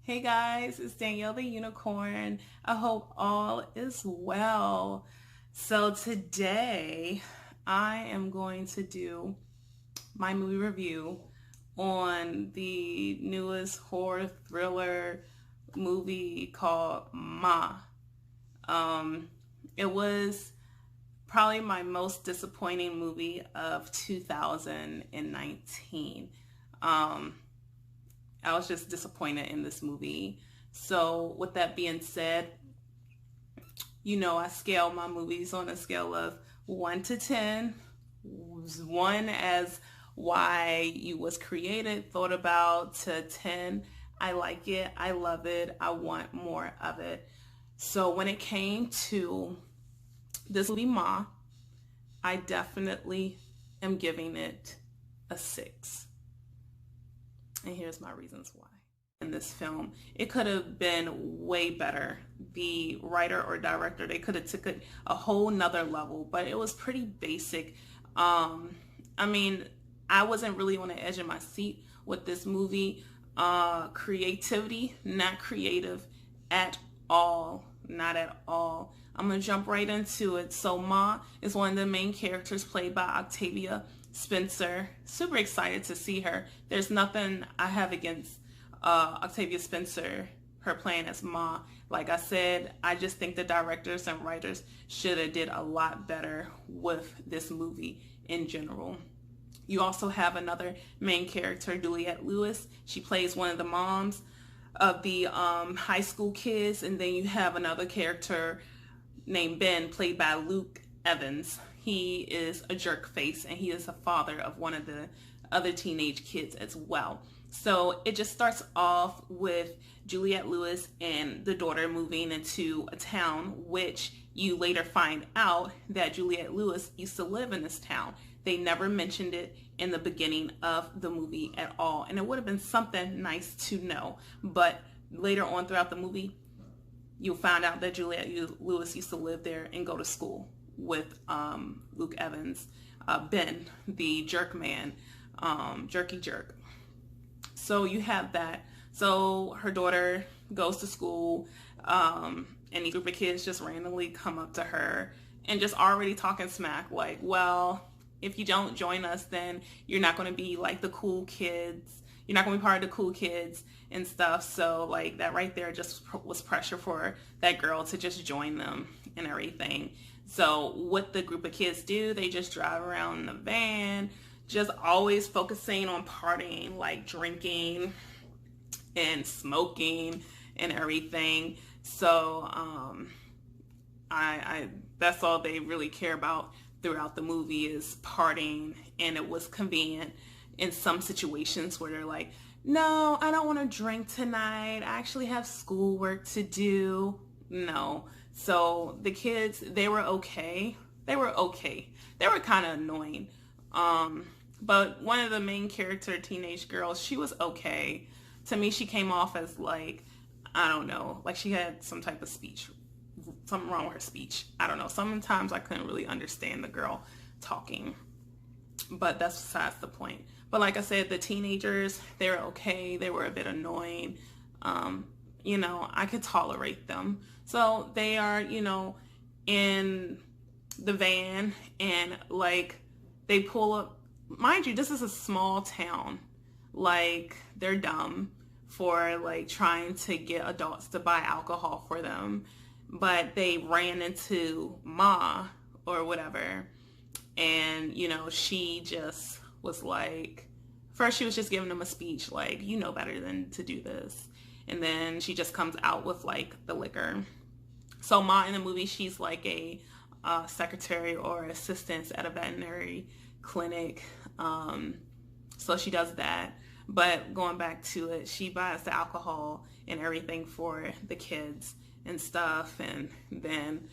Hey guys, it's Danielle the Unicorn. I hope all is well. So today I am going to do my movie review on the newest horror thriller movie called Ma. Um, it was probably my most disappointing movie of 2019. Um, I was just disappointed in this movie. So, with that being said, I scale my movies on a scale of 1 to 10. 1 as why you was created, thought about, to 10, I like it, I love it, I want more of it. So, when it came to this movie, Ma, I definitely am giving it a 6. And here's my reasons why. In this film, it could have been way better. The writer or director, they could have took it a whole nother level, but it was pretty basic. I mean, I wasn't really on the edge of my seat with this movie. Creativity, not creative at all. Not at all. I'm gonna jump right into it. So Ma is one of the main characters, played by Octavia Spencer. Super excited to see her. There's nothing I have against Octavia Spencer, her playing as Ma. Like I said, I just think the directors and writers should have did a lot better with this movie in general. You also have another main character, Juliette Lewis. She plays one of the moms of the high school kids, and then you have another character named Ben, played by Luke Evans. He is a jerk face, and he is the father of one of the other teenage kids as well. So it just starts off with Juliette Lewis and the daughter moving into a town, which you later find out that Juliette Lewis used to live in this town. They never mentioned it in the beginning of the movie at all, and it would have been something nice to know. But later on throughout the movie, you'll find out that Juliette Lewis used to live there and go to school with Luke Evans, Ben, the jerk man, jerky jerk. So you have that. So her daughter goes to school, and a group of kids just randomly come up to her and just already talking smack, like, well, if you don't join us, then you're not going to be like the cool kids. You're not going to be part of the cool kids and stuff. So like that right there just was pressure for that girl to just join them and everything. So what the group of kids do, they just drive around in the van, just always focusing on partying, like drinking and smoking and everything. So I that's all they really care about throughout the movie is partying, and it was convenient in some situations where they're like, no, I don't want to drink tonight, I actually have schoolwork to do. No. So the kids, they were okay. They were okay. They were kind of annoying. But one of the main character teenage girls, she was okay. To me, she came off as like, I don't know, like she had some type of speech, something wrong with her speech. I don't know. Sometimes I couldn't really understand the girl talking, but that's besides the point. But like I said, the teenagers, they were okay. They were a bit annoying. I could tolerate them. So they are, in the van, and like they pull up. Mind you, this is a small town. Like they're dumb for like trying to get adults to buy alcohol for them, but they ran into Ma or whatever, and she just was like, first she was just giving them a speech like, you know better than to do this, and then she just comes out with like the liquor. So Ma in the movie, she's like a secretary or assistant at a veterinary clinic. So she does that. But going back to it, she buys the alcohol and everything for the kids and stuff. And then,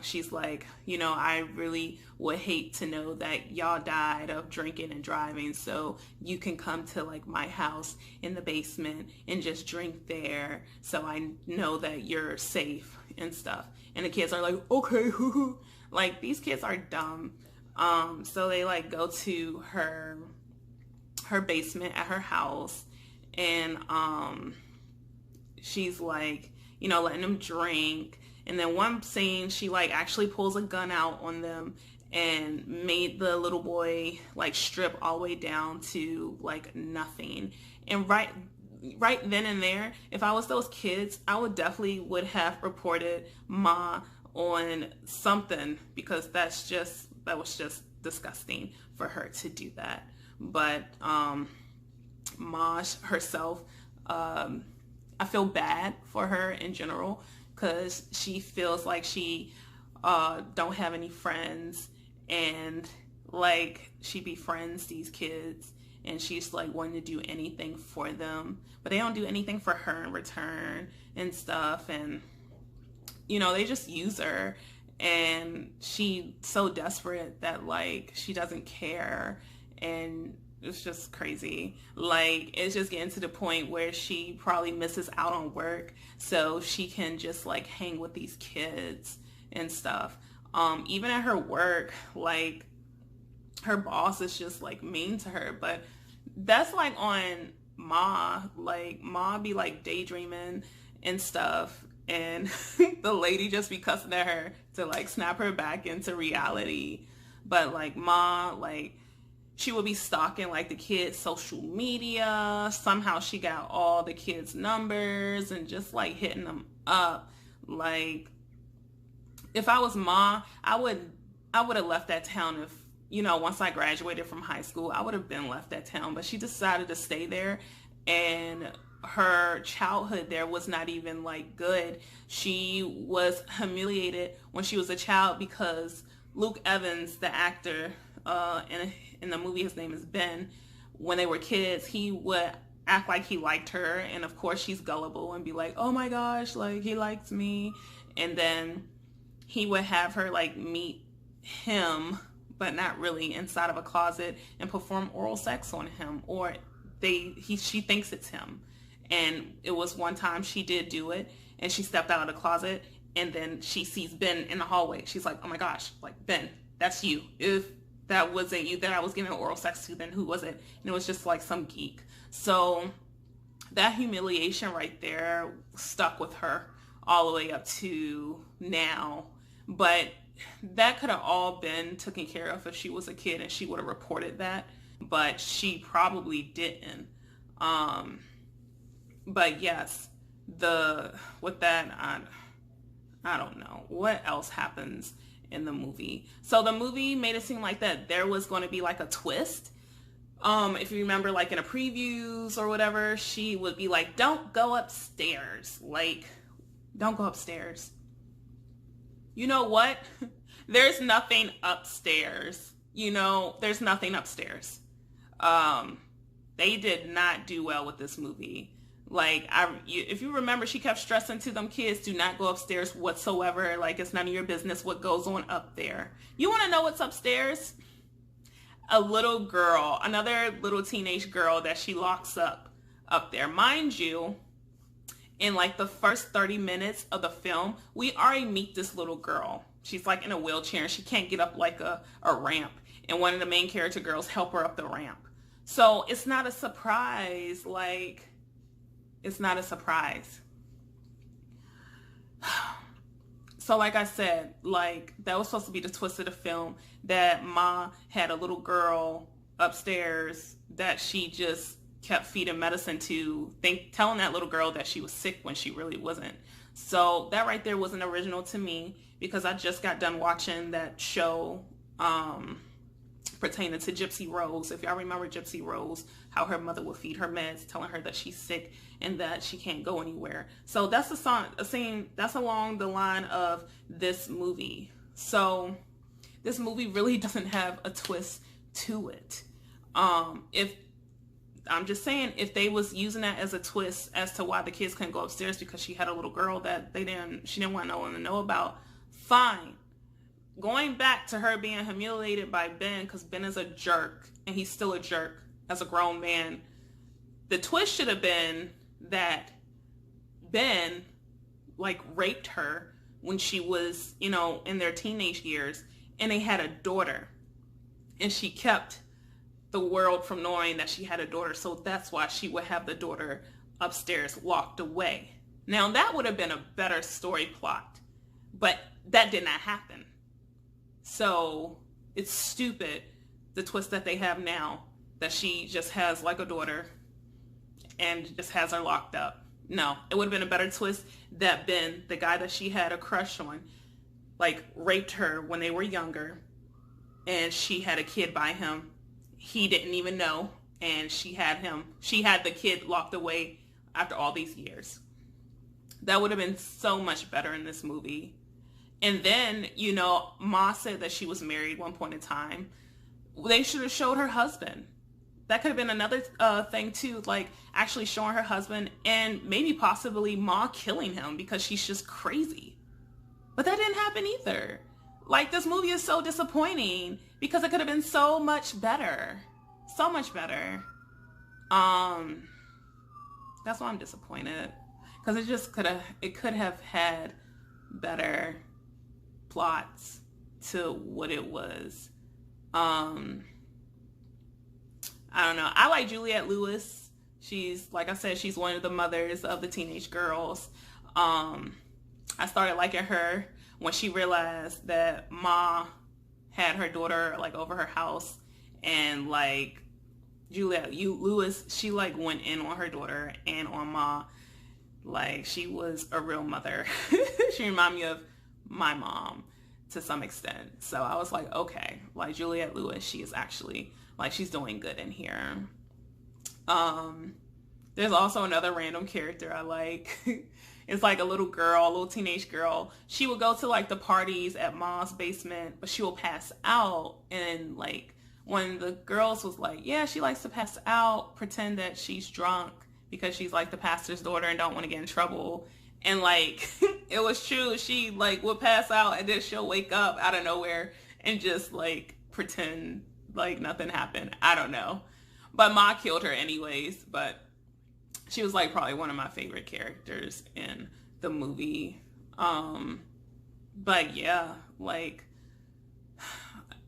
she's like, I really would hate to know that y'all died of drinking and driving. So you can come to like my house in the basement and just drink there. So I know that you're safe and stuff. And the kids are like, okay, like these kids are dumb. So they like go to her basement at her house, and she's like, you know, letting them drink. And then one scene, she like actually pulls a gun out on them and made the little boy like strip all the way down to like nothing. And right then and there, if I was those kids, I would definitely would have reported Ma on something, because that was just disgusting for her to do that. But Ma herself, I feel bad for her in general, because she feels like she don't have any friends, and like she befriends these kids and she's like wanting to do anything for them, but they don't do anything for her in return and stuff. And you know, they just use her, and she's so desperate that like she doesn't care. And it's just crazy. Like, it's just getting to the point where she probably misses out on work so she can just like hang with these kids and stuff. Even at her work, like her boss is just like mean to her. But that's like on Ma. Like Ma be like daydreaming and stuff, and the lady just be cussing at her to like snap her back into reality. But like Ma, like she would be stalking like the kids' social media. Somehow she got all the kids' numbers and just like hitting them up. Like, if I was Ma, I would have left that town. If, you know, once I graduated from high school, I would have been left that town. But she decided to stay there, and her childhood there was not even like good. She was humiliated when she was a child because Luke Evans, the actor, in the movie, his name is Ben. When they were kids, he would act like he liked her, and of course she's gullible and be like, oh my gosh, like he likes me. And then he would have her like meet him, but not really, inside of a closet and perform oral sex on him, or she thinks it's him. And it was one time she did do it, and she stepped out of the closet, and then she sees Ben in the hallway. She's like, oh my gosh, like, Ben, that's you. If that wasn't you that I was giving oral sex to, then who was it? And it was just like some geek. So that humiliation right there stuck with her all the way up to now. But that could have all been taken care of if she was a kid and she would have reported that. But she probably didn't. But yes, with that, I don't know what else happens in the movie. So the movie made it seem like that there was going to be like a twist. If you remember, like in the previews or whatever, she would be like, don't go upstairs. Like, don't go upstairs. You know what? There's nothing upstairs. You know, there's nothing upstairs. They did not do well with this movie. Like, if you remember, she kept stressing to them kids, do not go upstairs whatsoever. Like, it's none of your business what goes on up there. You want to know what's upstairs? A little girl, another little teenage girl that she locks up there. Mind you, in like the first 30 minutes of the film, we already meet this little girl. She's like in a wheelchair and she can't get up like a ramp. And one of the main character girls help her up the ramp. So it's not a surprise. Like, it's not a surprise. So like I said, like that was supposed to be the twist of the film, that Ma had a little girl upstairs that she just kept feeding medicine to, telling that little girl that she was sick when she really wasn't. So that right there wasn't original to me, because I just got done watching that show pertaining to Gypsy Rose. If y'all remember Gypsy Rose, how her mother would feed her meds, telling her that she's sick and that she can't go anywhere. So that's a scene that's along the line of this movie. So this movie really doesn't have a twist to it. If I'm just saying, if they was using that as a twist as to why the kids couldn't go upstairs because she had a little girl that she didn't want no one to know about, fine. Going back to her being humiliated by Ben, because Ben is a jerk, and he's still a jerk as a grown man. The twist should have been that Ben, like, raped her when she was, you know, in their teenage years, and they had a daughter. And she kept the world from knowing that she had a daughter, so that's why she would have the daughter upstairs locked away. Now that would have been a better story plot, but that did not happen. So it's stupid, the twist that they have now, that she just has like a daughter and just has her locked up. No, it would have been a better twist that Ben, the guy that she had a crush on, like raped her when they were younger, and she had a kid by him. He didn't even know, and she had the kid locked away after all these years. That would have been so much better in this movie. And then, Ma said that she was married one point in time. They should have showed her husband. That could have been another thing too, like actually showing her husband and maybe possibly Ma killing him because she's just crazy. But that didn't happen either. Like, this movie is so disappointing because it could have been so much better. So much better. That's why I'm disappointed. Because it could have had better plots to what it was. I don't know. I like Juliette Lewis. She's, like I said, she's one of the mothers of the teenage girls. I started liking her when she realized that Ma had her daughter like over her house, and like Juliette Lewis, she like went in on her daughter and on Ma. Like, she was a real mother. She reminded me of my mom to some extent. So I was like, okay, like Juliette Lewis, she is actually like, she's doing good in here. There's also another random character I like. It's like a little teenage girl. She will go to like the parties at Ma's basement, but she will pass out. And like, when the girls was like, yeah, she likes to pass out, pretend that she's drunk because she's like the pastor's daughter and don't want to get in trouble. And like, it was true. She like would pass out and then she'll wake up out of nowhere and just like pretend like nothing happened. I don't know. But Ma killed her anyways. But she was like probably one of my favorite characters in the movie. But yeah, like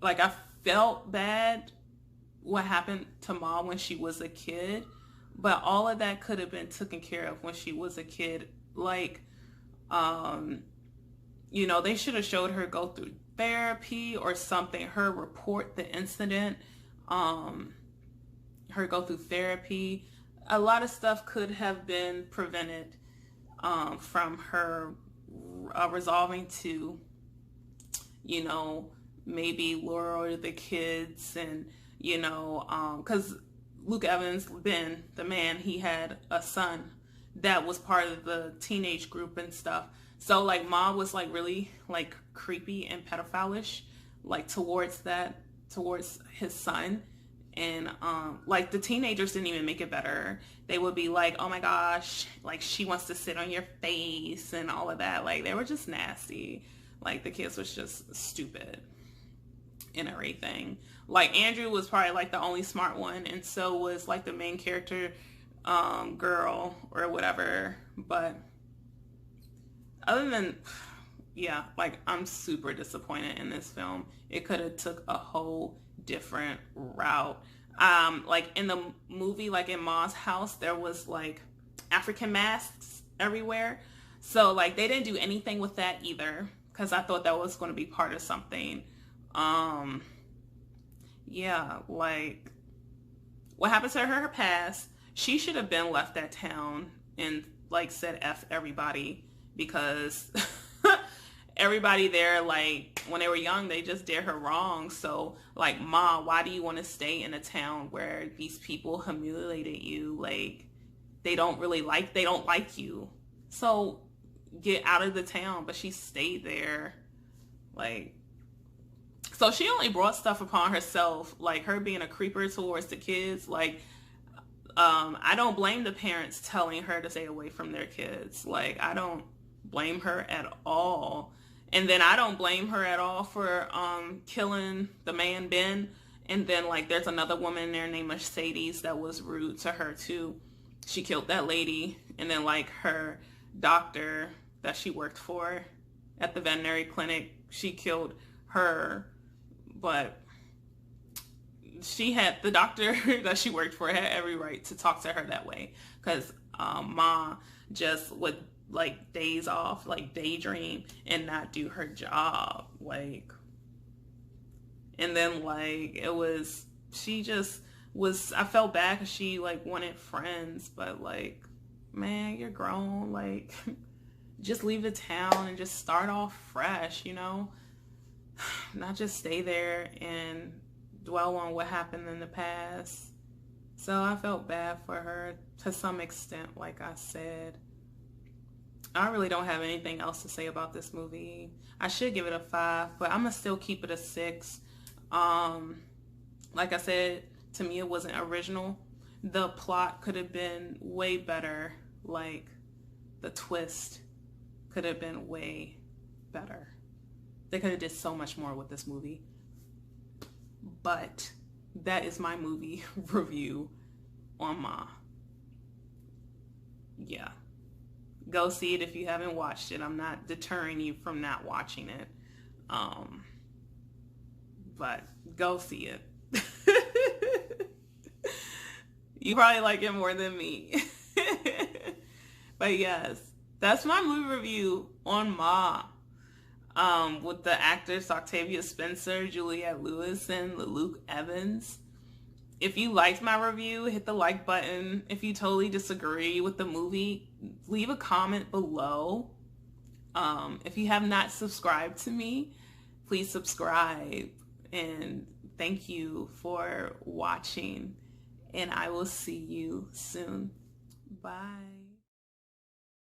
I felt bad what happened to Ma when she was a kid, but all of that could have been taken care of when she was a kid. Like, they should have showed her go through therapy or something, her report the incident, her go through therapy. A lot of stuff could have been prevented from her resolving to, maybe lure the kids and, because Luke Evans, Ben, the man, he had a son that was part of the teenage group and stuff. So like Ma was like really like creepy and pedophile-ish, like towards his son. And like the teenagers didn't even make it better. They would be like, oh my gosh, like she wants to sit on your face and all of that. Like, they were just nasty. Like, the kids was just stupid and everything. Like, Andrew was probably like the only smart one, and so was like the main character girl or whatever. But other than, yeah, like, I'm super disappointed in this film. It could have took a whole different route. Like in the movie, like in Ma's house, there was like African masks everywhere. So like they didn't do anything with that either, because I thought that was going to be part of something. Yeah, like what happened to her past, she should have been left that town and like said F everybody, because everybody there, like when they were young, they just did her wrong. So like, Ma, why do you want to stay in a town where these people humiliated you? Like, they don't like you. So get out of the town. But she stayed there. Like, so she only brought stuff upon herself, like her being a creeper towards the kids. Like, I don't blame the parents telling her to stay away from their kids. Like, I don't blame her at all. And then I don't blame her at all for killing the man Ben. And then like there's another woman there named Mercedes that was rude to her too. She killed that lady. And then like her doctor that she worked for at the veterinary clinic, she killed her. But the doctor that she worked for had every right to talk to her that way, because Ma just would like days off, like daydream and not do her job. Like, and then like it was, she just was, I felt bad because she like wanted friends, but like, man, you're grown. Like, just leave the town and just start off fresh, you know? Not just stay there and dwell on what happened in the past. So I felt bad for her to some extent, like I said. I really don't have anything else to say about this movie. I should give it a 5, but I'm gonna still keep it a 6. Like I said, to me it wasn't original. The plot could have been way better. Like, the twist could have been way better. They could have did so much more with this movie. But that is my movie review on Ma. Yeah. Go see it if you haven't watched it. I'm not deterring you from not watching it. But go see it. You probably like it more than me. But yes, that's my movie review on Ma. With the actors Octavia Spencer, Juliette Lewis, and Luke Evans. If you liked my review, hit the like button. If you totally disagree with the movie, leave a comment below. If you have not subscribed to me, please subscribe. And thank you for watching. And I will see you soon. Bye.